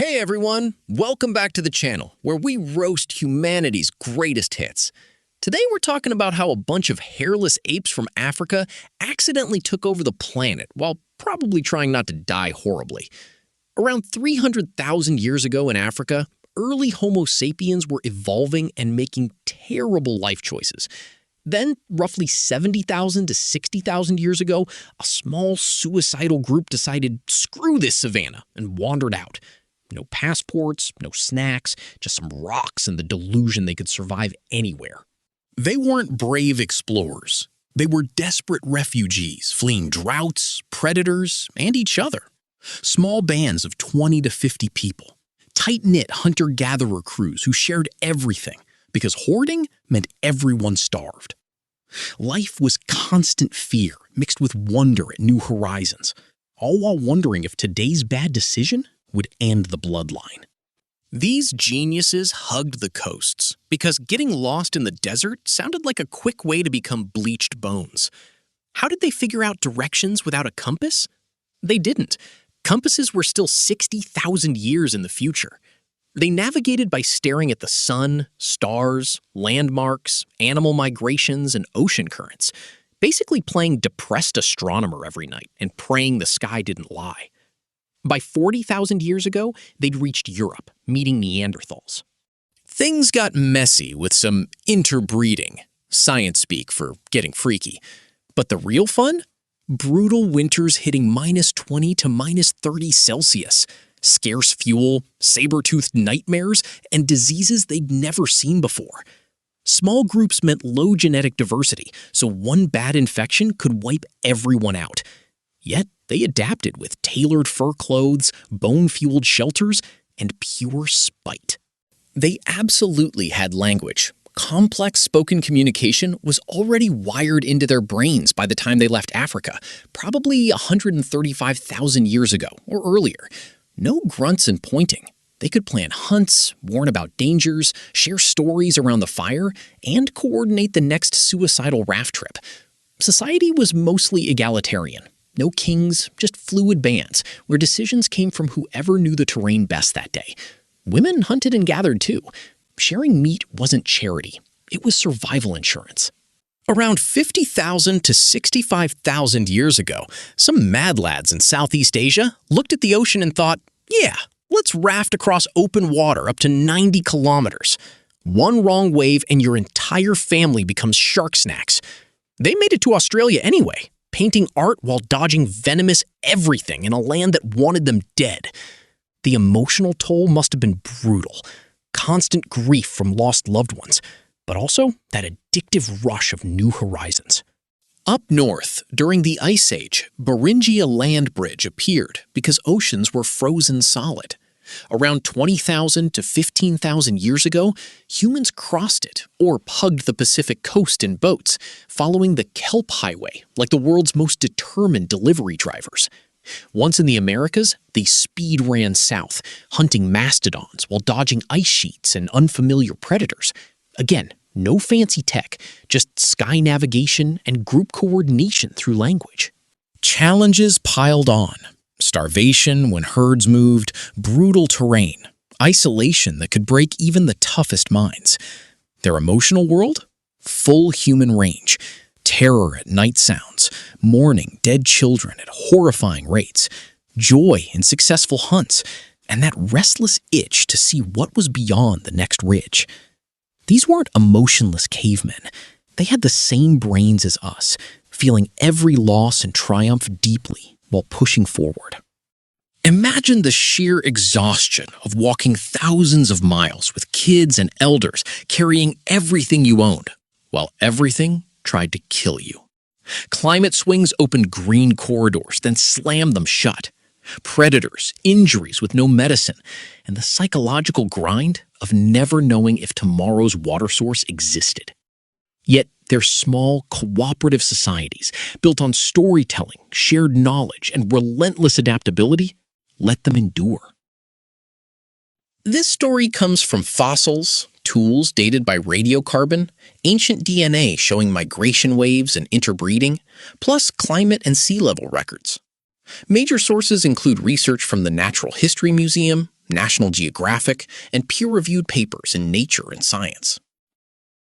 Hey everyone, welcome back to the channel where we roast humanity's greatest hits. Today we're talking about how a bunch of hairless apes from Africa accidentally took over the planet while probably trying not to die horribly. Around 300,000 years ago in Africa, early Homo sapiens were evolving and making terrible life choices. Then, roughly 70,000 to 60,000 years ago, a small suicidal group decided, screw this savanna, and wandered out. No passports, no snacks, just some rocks and the delusion they could survive anywhere. They weren't brave explorers. They were desperate refugees fleeing droughts, predators, and each other. Small bands of 20 to 50 people. Tight-knit hunter-gatherer crews who shared everything because hoarding meant everyone starved. Life was constant fear mixed with wonder at new horizons, all while wondering if today's bad decision would end the bloodline. These geniuses hugged the coasts because getting lost in the desert sounded like a quick way to become bleached bones. How did they figure out directions without a compass? They didn't. Compasses were still 60,000 years in the future. They navigated by staring at the sun, stars, landmarks, animal migrations, and ocean currents, basically playing depressed astronomer every night and praying the sky didn't lie. By 40,000 years ago, they'd reached Europe, meeting Neanderthals. Things got messy with some interbreeding, science speak for getting freaky. But the real fun? Brutal winters hitting -20 to -30 Celsius, scarce fuel, saber-toothed nightmares, and diseases they'd never seen before. Small groups meant low genetic diversity, so one bad infection could wipe everyone out. Yet they adapted with tailored fur clothes, bone-fueled shelters, and pure spite. They absolutely had language. Complex spoken communication was already wired into their brains by the time they left Africa, probably 135,000 years ago or earlier. No grunts and pointing. They could plan hunts, warn about dangers, share stories around the fire, and coordinate the next suicidal raft trip. Society was mostly egalitarian. No kings, just fluid bands, where decisions came from whoever knew the terrain best that day. Women hunted and gathered too. Sharing meat wasn't charity. It was survival insurance. Around 50,000 to 65,000 years ago, some mad lads in Southeast Asia looked at the ocean and thought, yeah, let's raft across open water up to 90 kilometers. One wrong wave and your entire family becomes shark snacks. They made it to Australia anyway, painting art while dodging venomous everything in a land that wanted them dead. The emotional toll must have been brutal. Constant grief from lost loved ones, but also that addictive rush of new horizons. Up north, during the Ice Age, Beringia Land Bridge appeared because oceans were frozen solid. Around 20,000 to 15,000 years ago, humans crossed it or hugged the Pacific coast in boats, following the Kelp Highway like the world's most determined delivery drivers. Once in the Americas, they speed ran south, hunting mastodons while dodging ice sheets and unfamiliar predators. Again, no fancy tech, just sky navigation and group coordination through language. Challenges piled on. Starvation when herds moved, brutal terrain, isolation that could break even the toughest minds. Their emotional world? Full human range. Terror at night sounds, mourning dead children at horrifying rates, joy in successful hunts, and that restless itch to see what was beyond the next ridge. These weren't emotionless cavemen. They had the same brains as us, feeling every loss and triumph deeply while pushing forward. Imagine the sheer exhaustion of walking thousands of miles with kids and elders carrying everything you owned, while everything tried to kill you. Climate swings opened green corridors, then slammed them shut. Predators, injuries with no medicine, and the psychological grind of never knowing if tomorrow's water source existed. Yet their small, cooperative societies, built on storytelling, shared knowledge, and relentless adaptability, let them endure. This story comes from fossils, tools dated by radiocarbon, ancient DNA showing migration waves and interbreeding, plus climate and sea level records. Major sources include research from the Natural History Museum, National Geographic, and peer-reviewed papers in Nature and Science.